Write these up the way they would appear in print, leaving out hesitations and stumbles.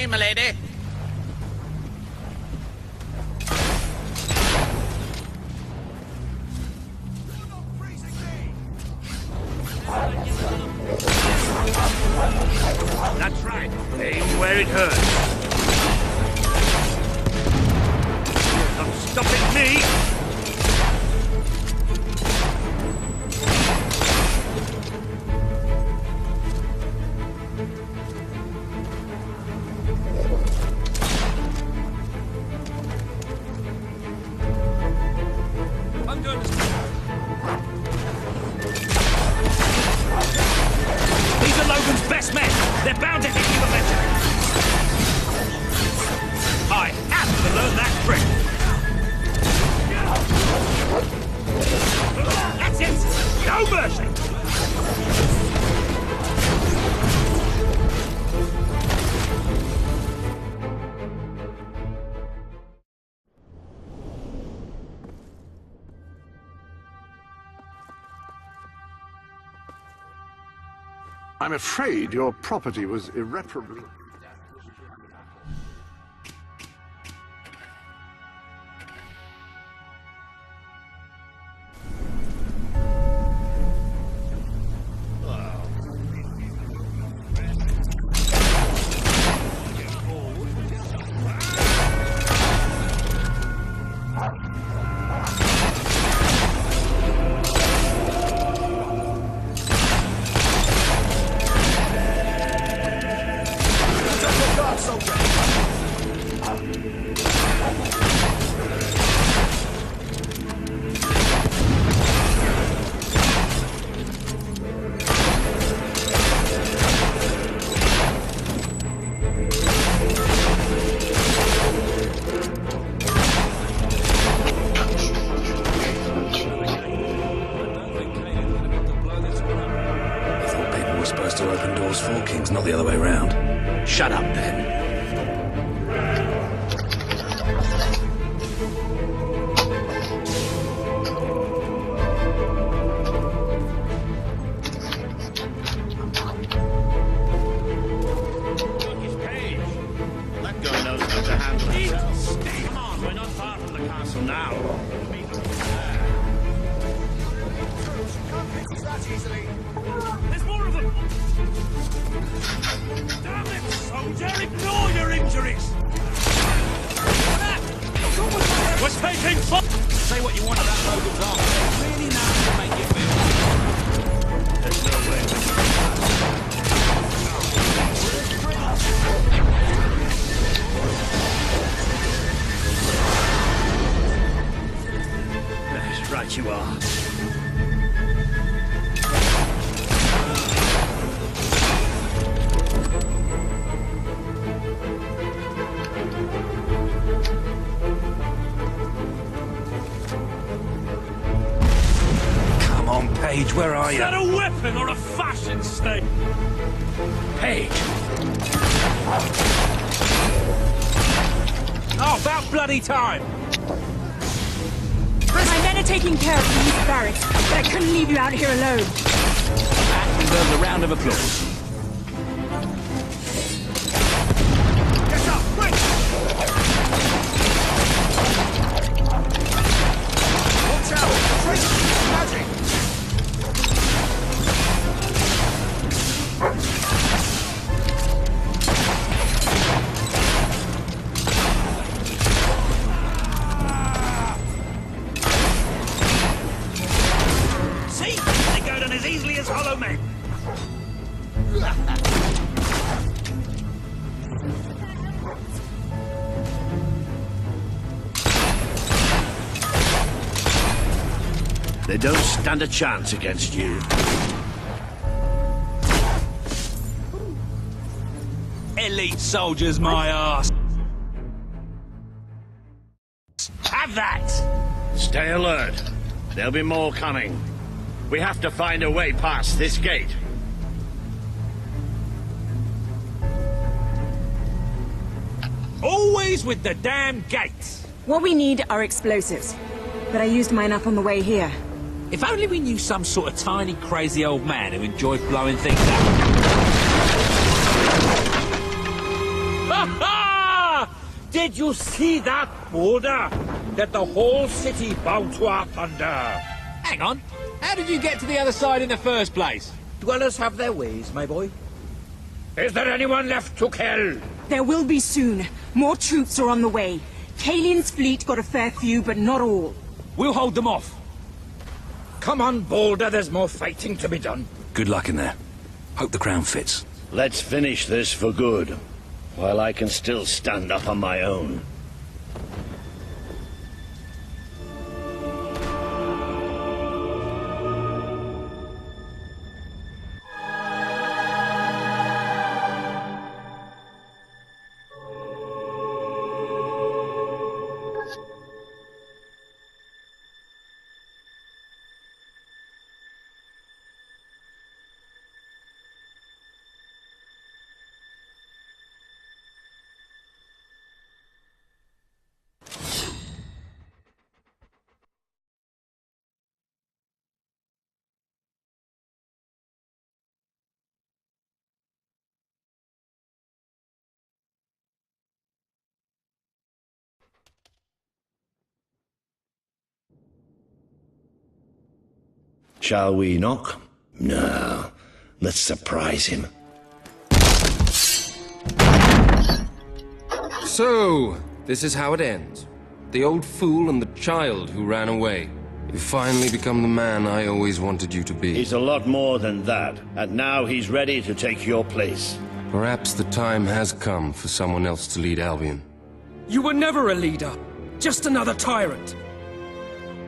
milady. That's right. Aim where it hurts. You're not stopping me! I'm going to... These are Logan's best men! They're bound to hit you eventually! I have to learn that trick! That's it! No mercy! I'm afraid your property was irreparably... To open doors for kings, not the other way round. Shut up, then. That guy knows how to handle himself. Come on, we're not far from the castle now. There's more of them! Damn it, soldier! Ignore your injuries! We're taking fire! Say what you want about Logan's arm. They really know how to make it feel. There's no way. That's right, you are. Paige, where are you? Is that a weapon or a fashion statement? Paige! Oh, about bloody time! My men are taking care of these barracks, but I couldn't leave you out here alone. That deserves a round of applause. Get up, quick! Watch out! Crazy magic! See? They go down as easily as hollow men. They don't stand a chance against you. Elite soldiers, my ass. Have that! Stay alert. There'll be more coming. We have to find a way past this gate. Always with the damn gates. What we need are explosives, but I used mine up on the way here. If only we knew some sort of tiny, crazy old man who enjoyed blowing things up. ha! Did you see that boulder? That the whole city bowed to our thunder. Hang on. How did you get to the other side in the first place? Dwellers have their ways, my boy. Is there anyone left to kill? There will be soon. More troops are on the way. Kalian's fleet got a fair few, but not all. We'll hold them off. Come on, Boulder, there's more fighting to be done. Good luck in there. Hope the crown fits. Let's finish this for good, while I can still stand up on my own. Shall we knock? No. Let's surprise him. So, this is how it ends. The old fool and the child who ran away. You finally become the man I always wanted you to be. He's a lot more than that, and now he's ready to take your place. Perhaps the time has come for someone else to lead Albion. You were never a leader, just another tyrant.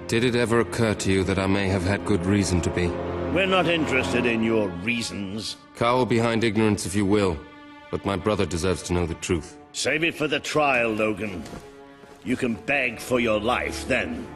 Did it ever occur to you that I may have had good reason to be? We're not interested in your reasons. Cower behind ignorance if you will, but my brother deserves to know the truth. Save it for the trial, Logan. You can beg for your life then.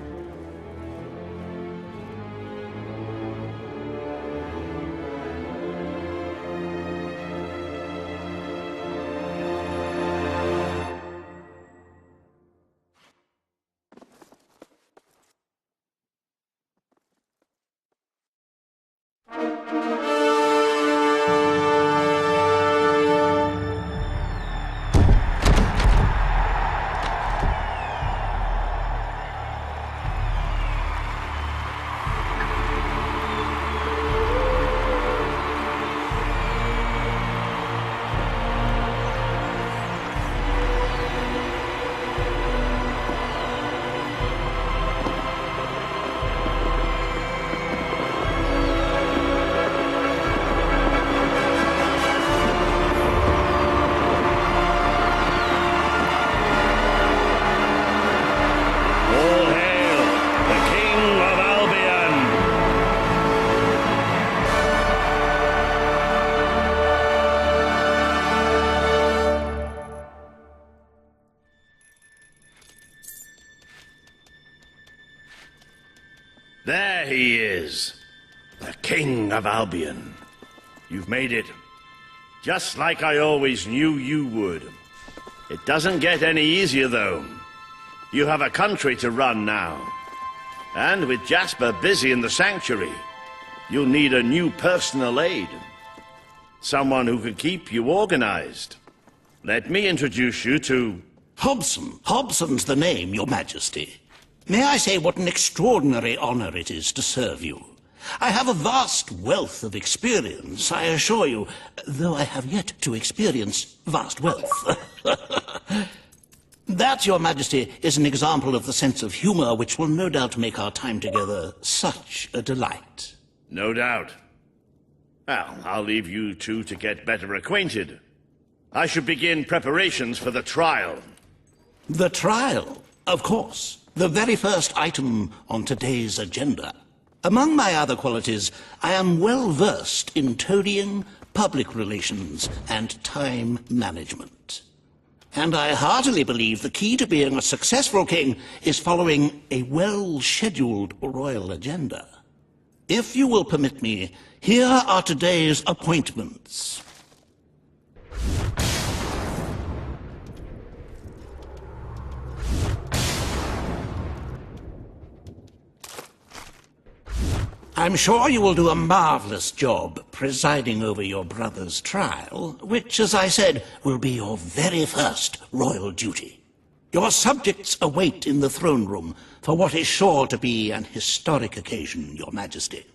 There he is, the King of Albion. You've made it, just like I always knew you would. It doesn't get any easier, though. You have a country to run now. And with Jasper busy in the sanctuary, you'll need a new personal aide. Someone who can keep you organized. Let me introduce you to... Hobson. Hobson's the name, Your Majesty. May I say what an extraordinary honor it is to serve you? I have a vast wealth of experience, I assure you, though I have yet to experience vast wealth. That, Your Majesty, is an example of the sense of humor which will no doubt make our time together such a delight. No doubt. Well, I'll leave you two to get better acquainted. I should begin preparations for the trial. The trial, of course. The very first item on today's agenda. Among my other qualities, I am well versed in toadying, public relations, and time management. And I heartily believe the key to being a successful king is following a well-scheduled royal agenda. If you will permit me, here are today's appointments. I'm sure you will do a marvelous job presiding over your brother's trial, which, as I said, will be your very first royal duty. Your subjects await in the throne room for what is sure to be an historic occasion, Your Majesty.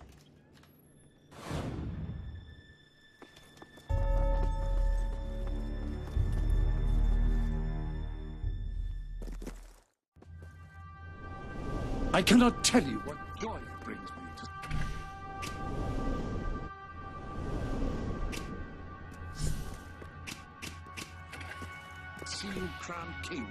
I cannot tell you what joy it brings me to see you crowned king.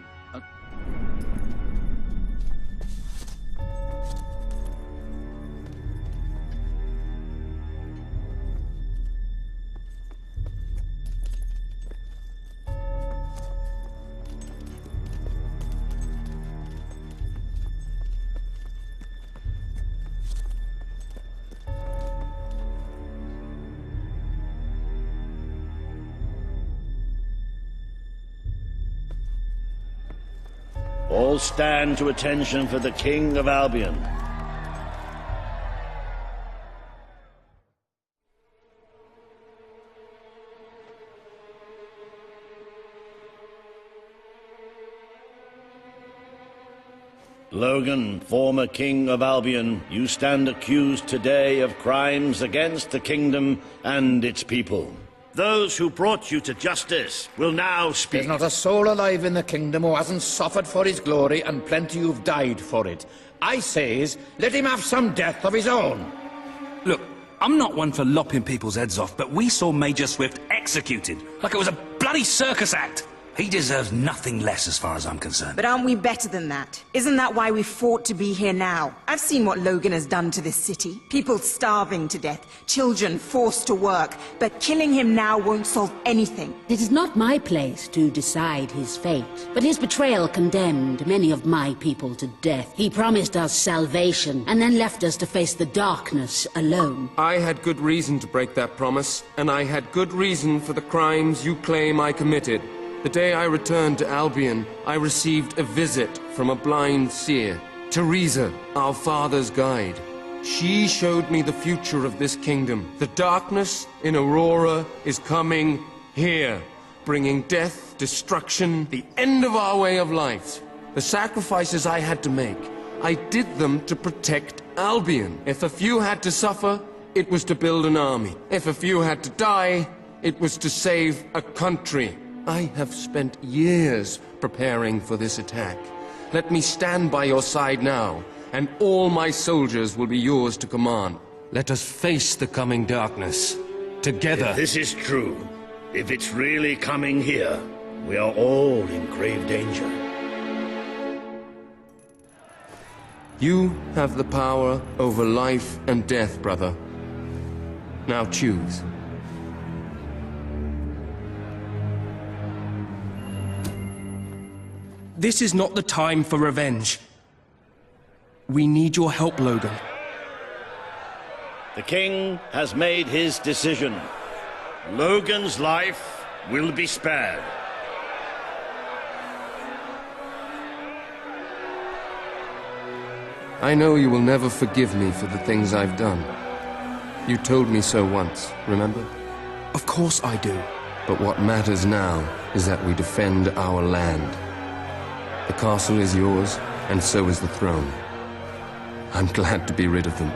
All stand to attention for the King of Albion. Logan, former King of Albion, you stand accused today of crimes against the kingdom and its people. Those who brought you to justice will now speak. There's not a soul alive in the kingdom who hasn't suffered for his glory, and plenty who've died for it. I says, let him have some death of his own. Look, I'm not one for lopping people's heads off, but we saw Major Swift executed like it was a bloody circus act. He deserves nothing less as far as I'm concerned. But aren't we better than that? Isn't that why we fought to be here now? I've seen what Logan has done to this city. People starving to death, children forced to work. But killing him now won't solve anything. It is not my place to decide his fate, but his betrayal condemned many of my people to death. He promised us salvation, and then left us to face the darkness alone. I had good reason to break that promise, and I had good reason for the crimes you claim I committed. The day I returned to Albion, I received a visit from a blind seer, Teresa, our father's guide. She showed me the future of this kingdom. The darkness in Aurora is coming here, bringing death, destruction, the end of our way of life. The sacrifices I had to make, I did them to protect Albion. If a few had to suffer, it was to build an army. If a few had to die, it was to save a country. I have spent years preparing for this attack. Let me stand by your side now, and all my soldiers will be yours to command. Let us face the coming darkness, together. If this is true, if it's really coming here, we are all in grave danger. You have the power over life and death, brother. Now choose. This is not the time for revenge. We need your help, Logan. The king has made his decision. Logan's life will be spared. I know you will never forgive me for the things I've done. You told me so once, remember? Of course I do. But what matters now is that we defend our land. The castle is yours, and so is the throne. I'm glad to be rid of them.